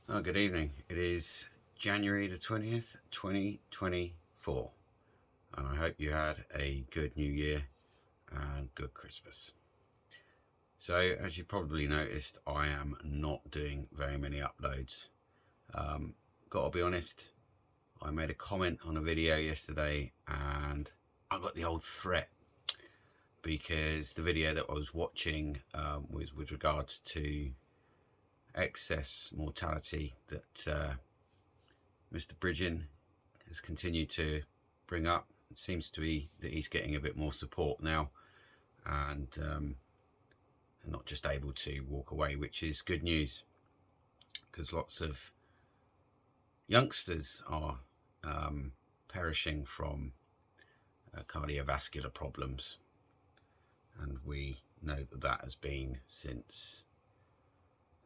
Oh, good evening. It is January the 20th, 2024, and I hope you had a good New Year and good Christmas. So, as you probably noticed, I am not doing very many uploads. Gotta be honest, I made a comment on a video yesterday and I got the old threat because the video that I was watching was with regards to excess mortality that Mr. Bridgen has continued to bring up. It seems to be that he's getting a bit more support now and not just able to walk away, which is good news because lots of youngsters are perishing from cardiovascular problems, and we know that that has been since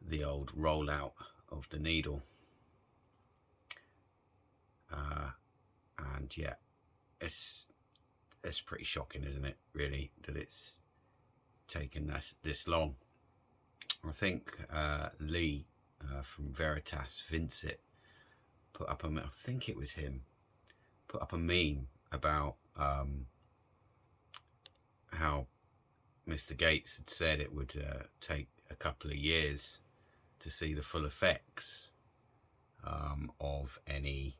the old rollout of the needle. And yeah, it's pretty shocking, isn't it, really, that it's taken this long. I think Lee from Veritas Vincit put up I think it was him, put up a meme about how Mr. Gates had said it would take a couple of years to see the full effects of any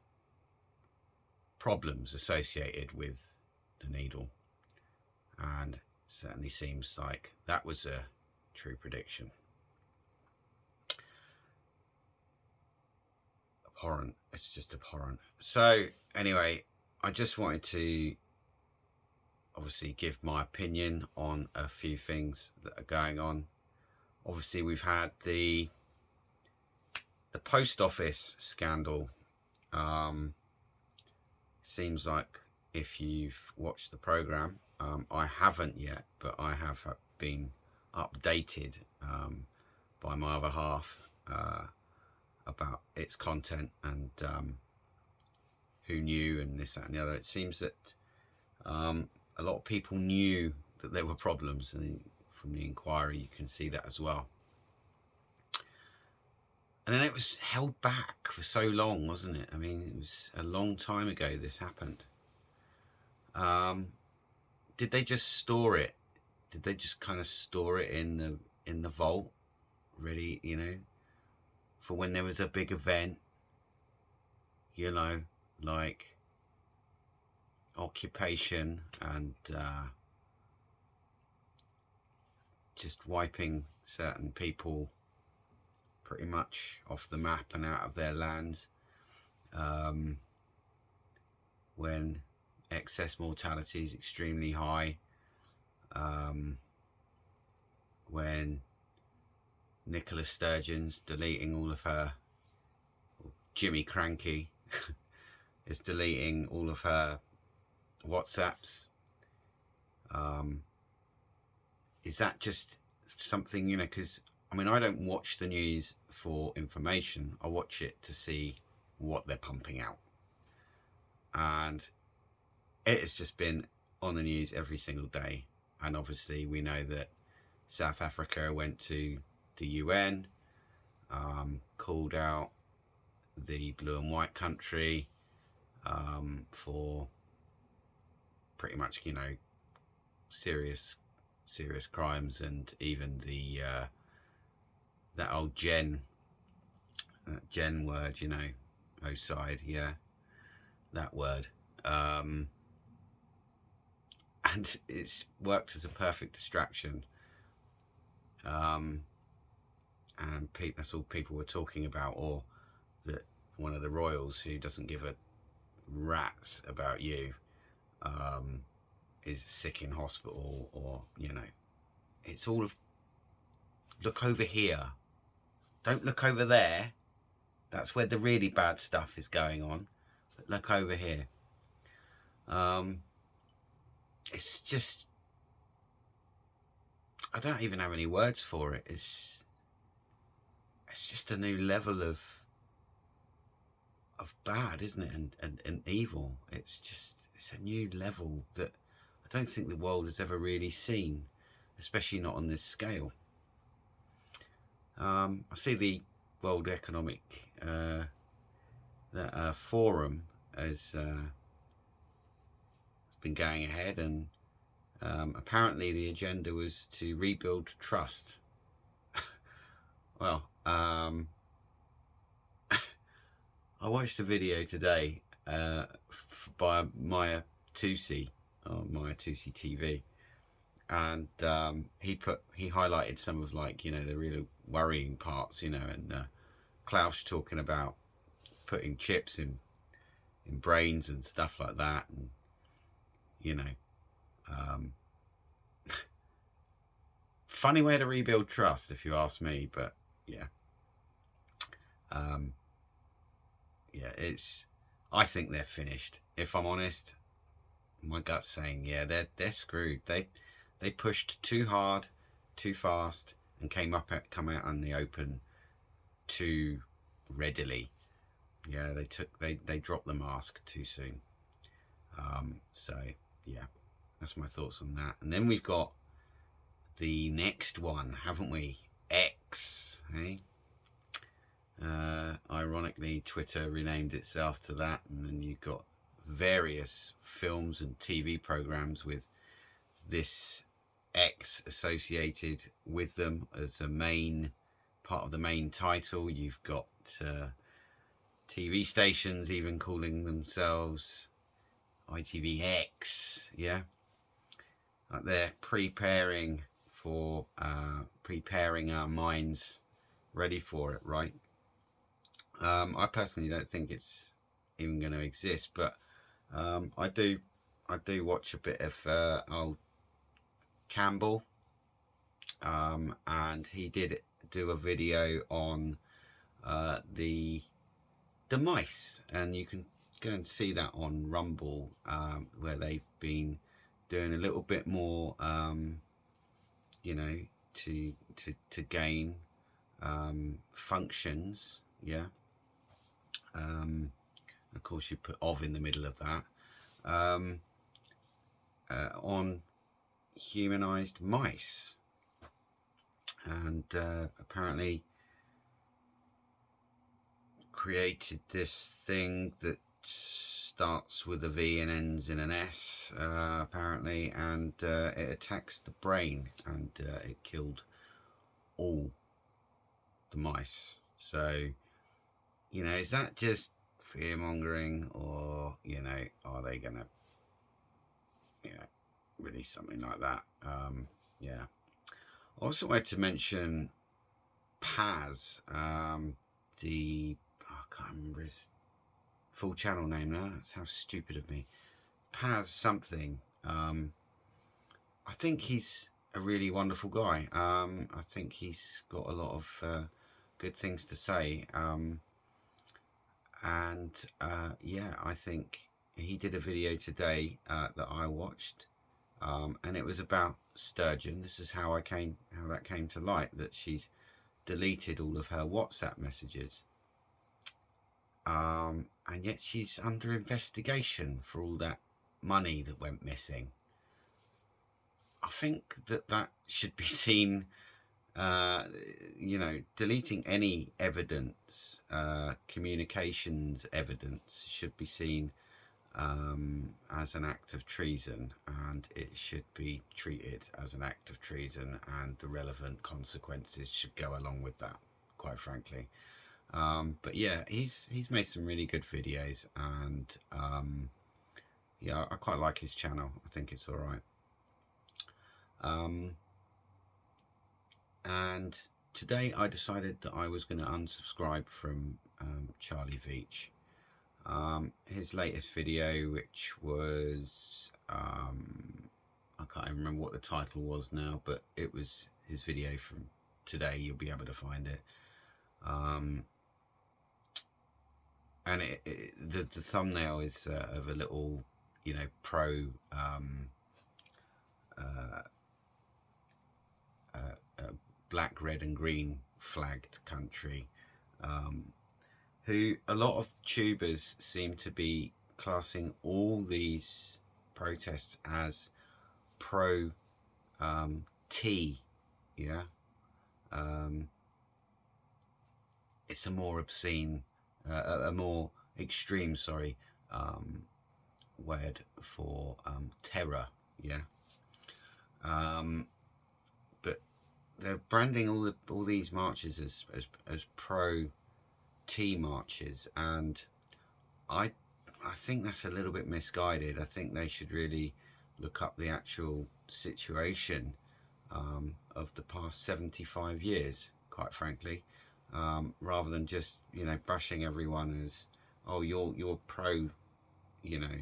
problems associated with the needle, and it certainly seems like that was a true prediction. Abhorrent. It's just abhorrent. So anyway, I just wanted to obviously give my opinion on a few things that are going on. Obviously, we've had the post office scandal. Seems like if you've watched the program, I haven't yet, but I have been updated by my other half about its content and who knew and this, that and the other. It seems that a lot of people knew that there were problems, and from the inquiry you can see that as well. And then it was held back for so long, wasn't it? I mean, it was a long time ago this happened. Did they just store it? Did they just kind of store it in the vault, ready, for when there was a big event, like occupation and just wiping certain people pretty much off the map and out of their lands, when excess mortality is extremely high, when Nicola Sturgeon's deleting all of her, Jimmy Cranky is deleting all of her WhatsApps. Is that just something, because I mean, I don't watch the news for information. I watch it to see what they're pumping out. And it has just been on the news every single day. And obviously we know that South Africa went to the UN, called out the blue and white country for pretty much, serious crimes, and even the that old Gen word, OSIDE, yeah, that word, and it's worked as a perfect distraction, and that's all people were talking about, or that one of the royals who doesn't give a rat's about you is sick in hospital, or it's all of, look over here, don't look over there, that's where the really bad stuff is going on, but look over here. It's just, I don't even have any words for it. It's just a new level of bad, isn't it, and evil. It's a new level that I don't think the world has ever really seen, especially not on this scale. I see World Economic Forum has been going ahead, and apparently the agenda was to rebuild trust. Well, I watched a video today by Maya Tusi on Maya Tusi TV, and he highlighted some of, like, you know, the really worrying parts, you know, and Klaus talking about putting chips in brains and stuff like that, and you know, funny way to rebuild trust, if you ask me. But yeah, yeah, I think they're finished. If I'm honest, my gut's saying, yeah, they're screwed. They pushed too hard, too fast, and come out in the open too readily. Yeah, they dropped the mask too soon. So yeah, that's my thoughts on that. And then we've got the next one, haven't we? X, eh? Ironically, Twitter renamed itself to that, and then you've got various films and TV programs with this X associated with them as a main part of the main title. You've got TV stations even calling themselves ITVX, yeah, like they're preparing our minds ready for it, right? I personally don't think it's even going to exist, but I do watch a bit of old Campbell, and he did do a video on the mice, and you can go and see that on Rumble, where they've been doing a little bit more, you know, to gain functions, yeah. Of course, you put "of" in the middle of that, on humanized mice, and apparently created this thing that starts with a V and ends in an S, apparently, and it attacks the brain, and it killed all the mice. So, you know, is that just fear mongering, or, you know, are they gonna, you know, release something like that? Yeah. I also wanted to mention Paz, the, I can't remember his full channel name now. That's how stupid of me. Paz something. I think he's a really wonderful guy. I think he's got a lot of good things to say. And yeah, I think he did a video today that I watched, and it was about Sturgeon. This is how that came to light, that she's deleted all of her WhatsApp messages, and yet she's under investigation for all that money that went missing. I think that should be seen, you know, deleting any evidence, communications evidence, should be seen as an act of treason, and it should be treated as an act of treason, and the relevant consequences should go along with that, quite frankly. But yeah, he's made some really good videos, and yeah, I quite like his channel. I think it's all right. And today I decided that I was going to unsubscribe from Charlie Veach. His latest video, which was, I can't even remember what the title was now, but it was his video from today. You'll be able to find it. And the thumbnail is of a little, you know, pro black, red and green flagged country, who a lot of tubers seem to be classing all these protests as pro tea, yeah. it's a more obscene, a more extreme, sorry, word for terror. Yeah. But they're branding all these marches as pro T marches, and I think that's a little bit misguided. I think they should really look up the actual situation of the past 75 years, quite frankly, rather than just, you know, brushing everyone as, oh, you're pro, you know,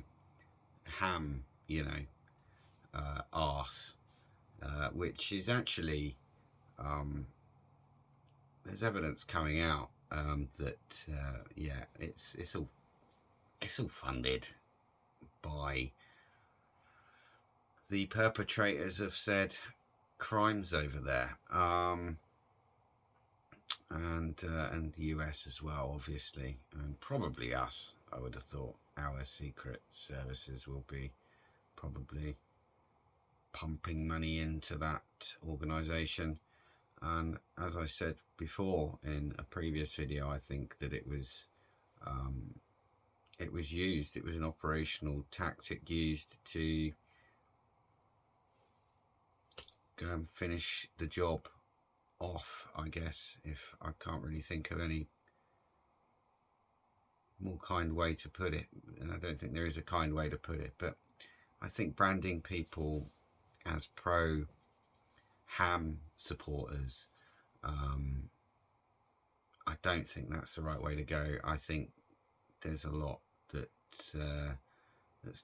ham, you know, arse, which is actually, there's evidence coming out that yeah, it's all funded by the perpetrators of said crimes over there, and the US as well, obviously, and probably us. I would have thought our secret services will be probably pumping money into that organisation. And as I said before in a previous video, I think that it was used. It was an operational tactic used to go and finish the job off, I guess, if I can't really think of any more kind way to put it. And I don't think there is a kind way to put it, but I think branding people as pro ham supporters, I don't think that's the right way to go. I think there's a lot that's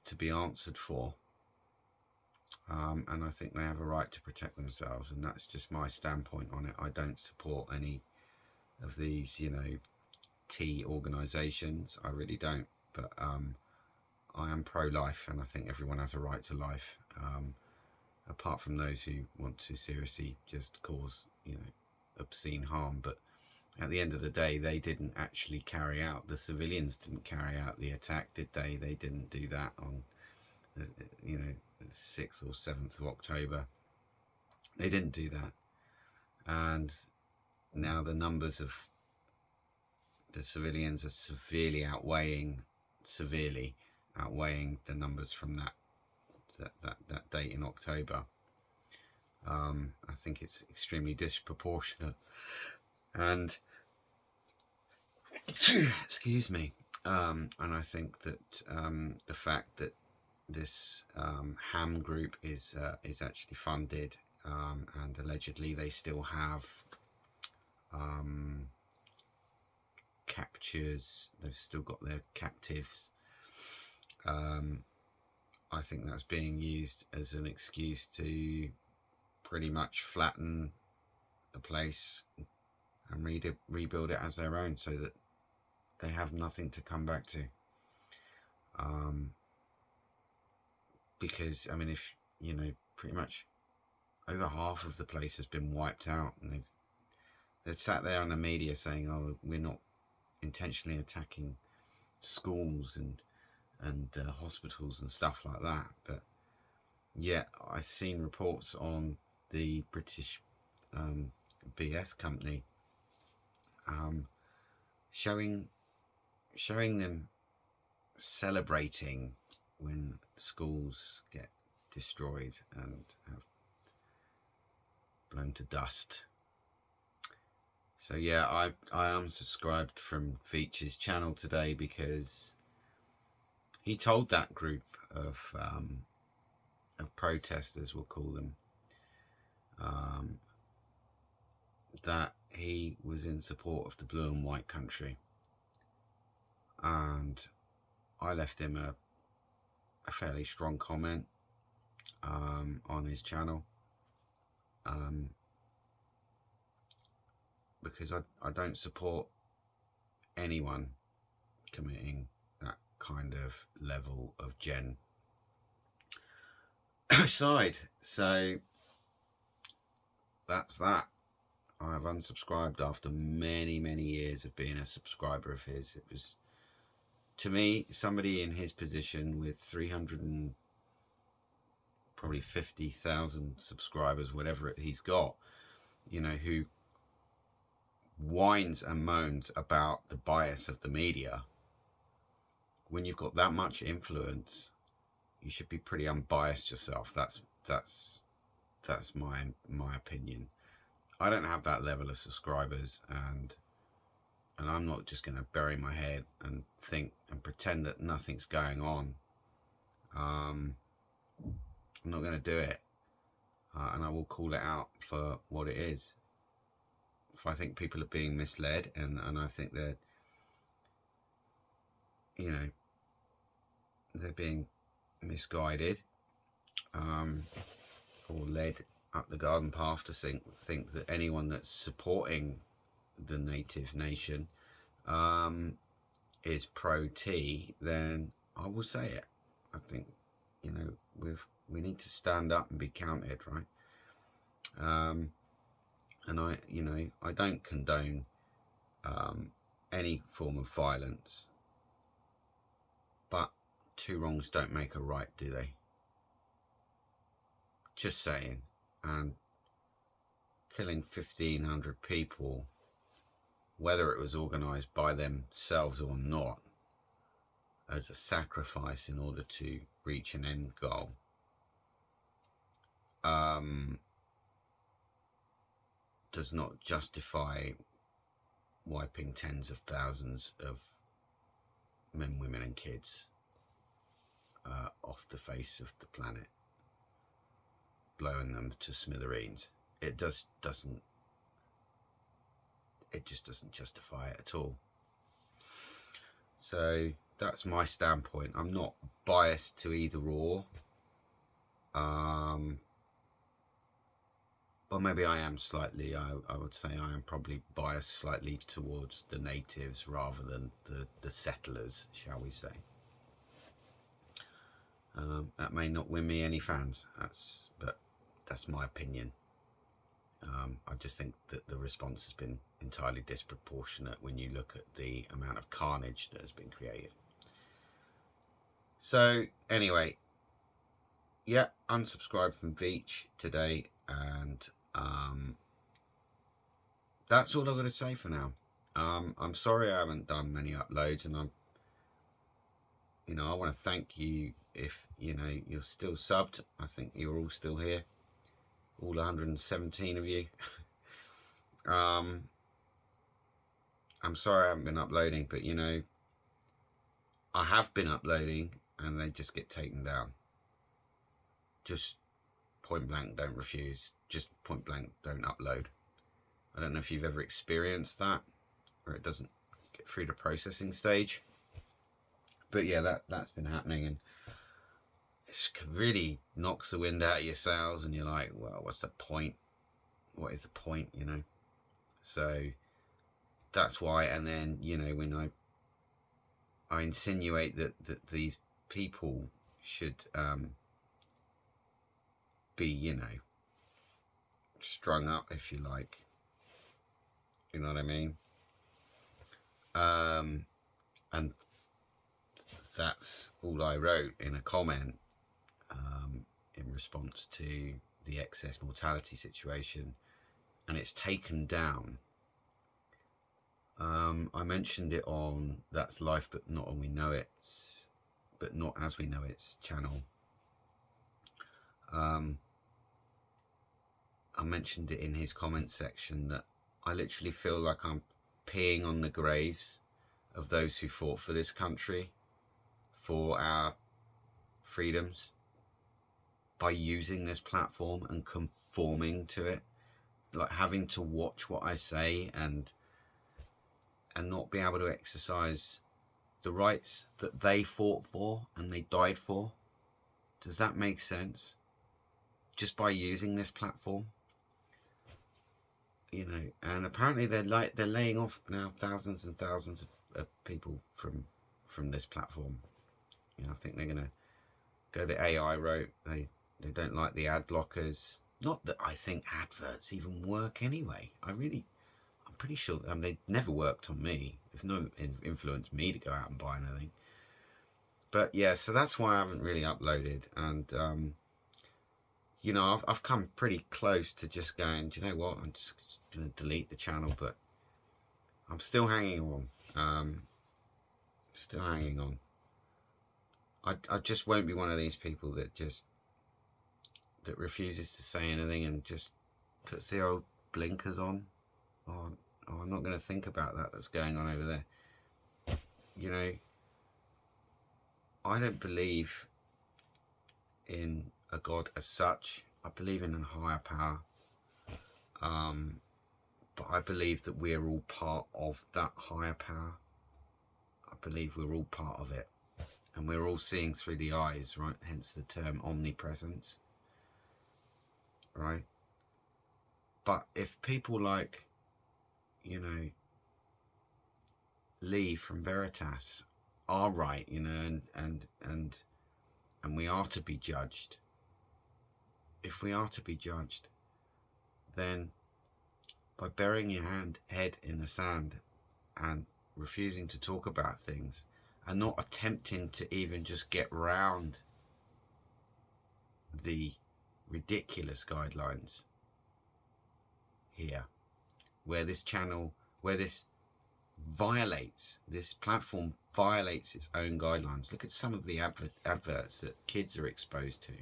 to be answered for, and I think they have a right to protect themselves, and that's just my standpoint on it. I don't support any of these, you know, T organisations. I really don't, but I am pro-life, and I think everyone has a right to life, apart from those who want to seriously just cause, you know, obscene harm. But at the end of the day, they didn't actually carry out, the civilians didn't carry out the attack, did they? They didn't do that on, you know, the 6th or 7th of October. They didn't do that. And now the numbers of the civilians are severely outweighing the numbers from that date in October. I think it's extremely disproportionate, and excuse me, and I think that the fact that this ham group is actually funded, and allegedly they still have captures, they've still got their captives, I think that's being used as an excuse to pretty much flatten the place and rebuild it as their own, so that they have nothing to come back to. Because, I mean, if, you know, pretty much over half of the place has been wiped out, and they've sat there on the media saying, oh, we're not intentionally attacking schools and hospitals and stuff like that. But yeah, I've seen reports on the British BS company showing them celebrating when schools get destroyed and have blown to dust. So yeah, I unsubscribed from Veach's channel today because he told that group of protesters, we'll call them, that he was in support of the blue and white country, and I left him a fairly strong comment on his channel, because I don't support anyone committing that kind of level of genocide. So that's that. I have unsubscribed after many years of being a subscriber of his. It was, to me, somebody in his position with 350,000 subscribers, whatever he's got, you know, who whines and moans about the bias of the media, when you've got that much influence, you should be pretty unbiased yourself. That's my opinion. I don't have that level of subscribers, and I'm not just going to bury my head and think and pretend that nothing's going on. I'm not going to do it, and I will call it out for what it is. If I think people are being misled, and I think that, you know, they're being misguided, or led up the garden path to think that anyone that's supporting the native nation is pro-T, then I will say it. I think, you know, we need to stand up and be counted, right? And I don't condone any form of violence, but two wrongs don't make a right, do they? Just saying. And killing 1,500 people, whether it was organised by themselves or not, as a sacrifice in order to reach an end goal, does not justify wiping tens of thousands of men, women and kids off the face of the planet, blowing them to smithereens. It just doesn't justify it at all. So that's my standpoint. I'm not biased to either or. Or maybe I am slightly. I would say I am probably biased slightly towards the natives rather than the settlers, shall we say. That may not win me any fans, but that's my opinion. I just think that the response has been entirely disproportionate when you look at the amount of carnage that has been created. So anyway, yeah, unsubscribed from Veach today, and that's all I've got to say for now. I'm sorry I haven't done many uploads, and I want to thank you if you're still subbed. I think you're all still here, all 117 of you. I'm sorry I haven't been uploading, but I have been uploading and they just get taken down. Just point blank, don't refuse. Just point blank, don't upload. I don't know if you've ever experienced that, where it doesn't get through the processing stage. But yeah, that's been happening, and it really knocks the wind out of your sails, and you're like, well, what's the point? What is the point, So that's why. And then, when I insinuate that these people should be, strung up, if you like. You know what I mean? And that's all I wrote in a comment in response to the excess mortality situation, and it's taken down. I mentioned it on That's Life But Not As We Know It's channel. I mentioned it in his comment section that I literally feel like I'm peeing on the graves of those who fought for this country, for our freedoms, by using this platform and conforming to it, like having to watch what I say and not be able to exercise the rights that they fought for and they died for. Does that make sense? Just by using this platform, and apparently they're laying off now thousands and thousands of people from this platform. I think they're gonna go the AI route. They don't like the ad blockers. Not that I think adverts even work anyway. I'm pretty sure they never worked on me. If no influenced me to go out and buy anything. But yeah, so that's why I haven't really uploaded. And I've come pretty close to just going, do you know what, I'm just gonna delete the channel. But I'm still hanging on. Still hanging on. I just won't be one of these people that refuses to say anything and just puts the old blinkers on. Oh, I'm not going to think about that's going on over there. You know, I don't believe in a God as such. I believe in a higher power. But I believe that we're all part of that higher power. I believe we're all part of it. And we're all seeing through the eyes, right? Hence the term omnipresence, right? But if people like, you know, Lee from Veritas are right, you know, and we are to be judged. If we are to be judged, then by burying your head in the sand and refusing to talk about things and not attempting to even just get round the ridiculous guidelines here, where this platform violates its own guidelines. Look at some of the adverts that kids are exposed to.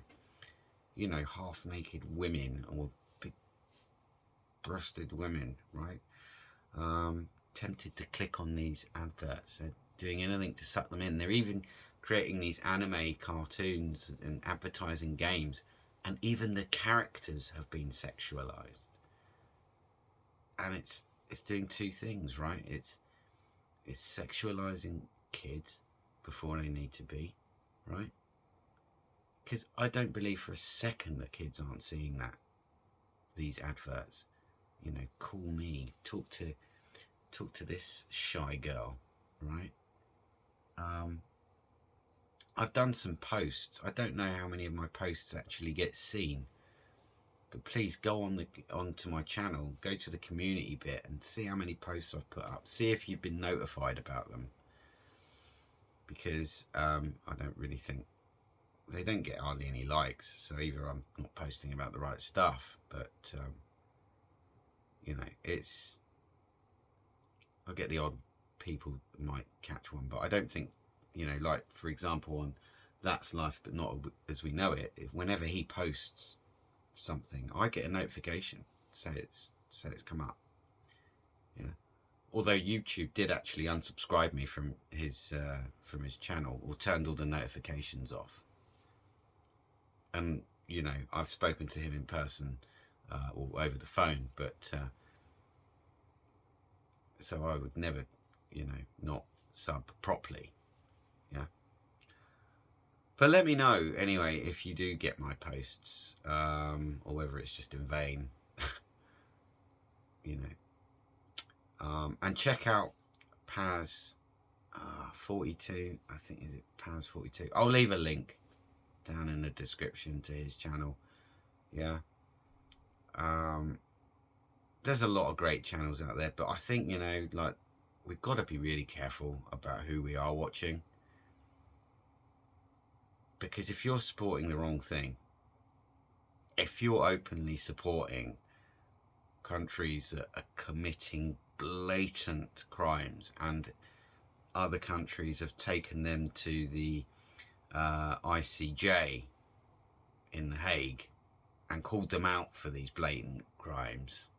You know, half-naked women or big-breasted women, right? Tempted to click on these adverts. They're doing anything to suck them in. They're even creating these anime cartoons and advertising games, and even the characters have been sexualized. And it's doing two things, right? It's sexualizing kids before they need to be, right? Because I don't believe for a second that kids aren't seeing these adverts. You know, call me, talk to this shy girl, right? I've done some posts. I don't know how many of my posts actually get seen, but please go onto my channel, go to the community bit and see how many posts I've put up. See if you've been notified about them, because I don't really think they don't get hardly any likes. So either I'm not posting about the right stuff, but you know, I get the odd people that might catch one, but I don't think, you know, like for example on That's Life But Not As We Know It, whenever he posts something, I get a notification say it's come up. Yeah. Although YouTube did actually unsubscribe me from his channel, or turned all the notifications off. And you know, I've spoken to him in person or over the phone, but so I would never, you know, not sub properly. Yeah. But let me know anyway if you do get my posts, or whether it's just in vain. You know. And check out Paz 42. I think, is it Paz 42? I'll leave a link down in the description to his channel. Yeah. There's a lot of great channels out there, but I think, you know, like, we've got to be really careful about who we are watching, because if you're supporting the wrong thing, if you're openly supporting countries that are committing blatant crimes, and other countries have taken them to the ICJ in The Hague and called them out for these blatant crimes,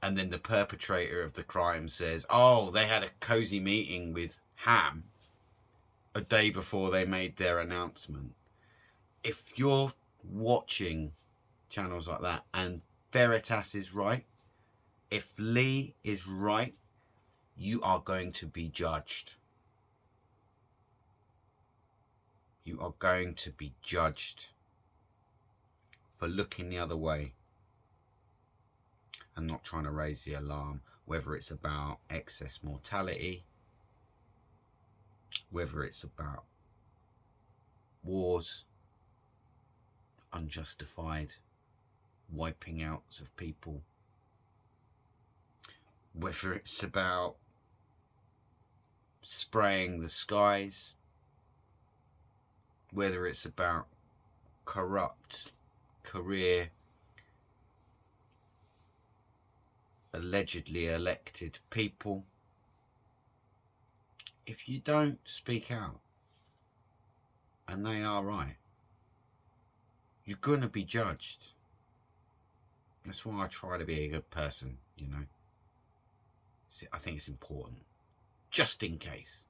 and then the perpetrator of the crime says, oh, they had a cozy meeting with Ham a day before they made their announcement. If you're watching channels like that and Veritas is right, if Lee is right, you are going to be judged. You are going to be judged for looking the other way and not trying to raise the alarm, whether it's about excess mortality, whether it's about wars, unjustified wiping outs of people, whether it's about spraying the skies, whether it's about corrupt career allegedly elected people, if you don't speak out, and they are right, you're going to be judged. That's why I try to be a good person, you know. I think it's important, just in case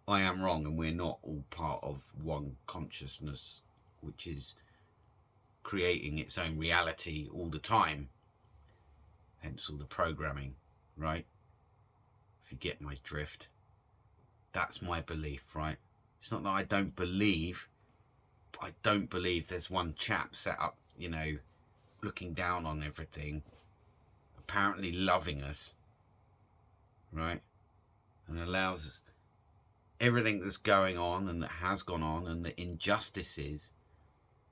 I am wrong and we're not all part of one consciousness, which is creating its own reality all the time, hence all the programming, right? If you get my drift, that's my belief, right? It's not that I don't believe, but I don't believe there's one chap set up, you know, looking down on everything, apparently loving us, right? And allows everything that's going on and that has gone on and the injustices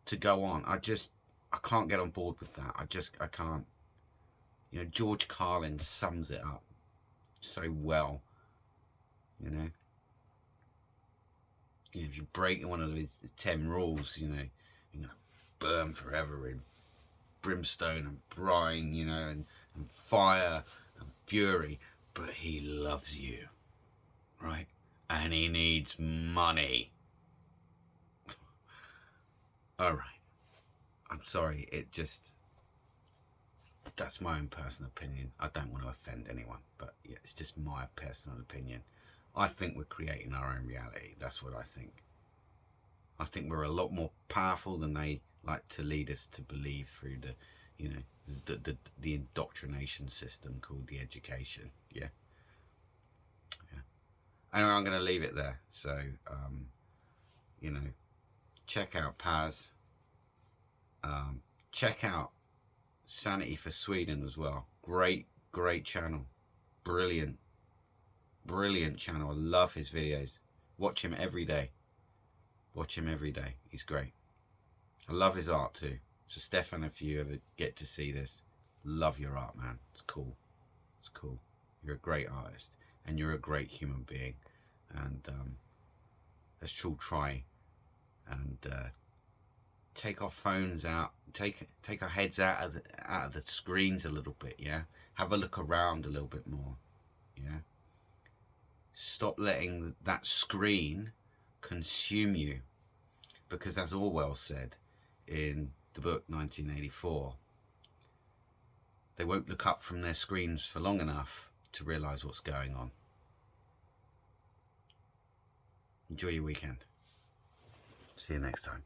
to go on. I can't get on board with that. I can't. You know, George Carlin sums it up so well, you know. You know, if you break one of his 10 rules, you know, you're going to burn forever in brimstone and brine, you know, and fire and fury. But he loves you, right? And he needs money. All right. I'm sorry. That's my own personal opinion. I don't want to offend anyone, but yeah, it's just my personal opinion. I think we're creating our own reality. That's what I think. I think we're a lot more powerful than they like to lead us to believe through the, you know, the indoctrination system called the education. Yeah. Anyway, I'm going to leave it there. So, you know, check out Paz. Check out Sanity for Sweden as well. Great channel. Brilliant channel. I love his videos. Watch him every day. He's great. I love his art too. So Stefan, if you ever get to see this, love your art, man. It's cool. You're a great artist and you're a great human being. And let's all try and take our phones out, take our heads out of the screens a little bit. Yeah, have a look around a little bit more. Yeah, stop letting that screen consume you, because as Orwell said in the book 1984, they won't look up from their screens for long enough to realize what's going on. Enjoy your weekend. See you next time.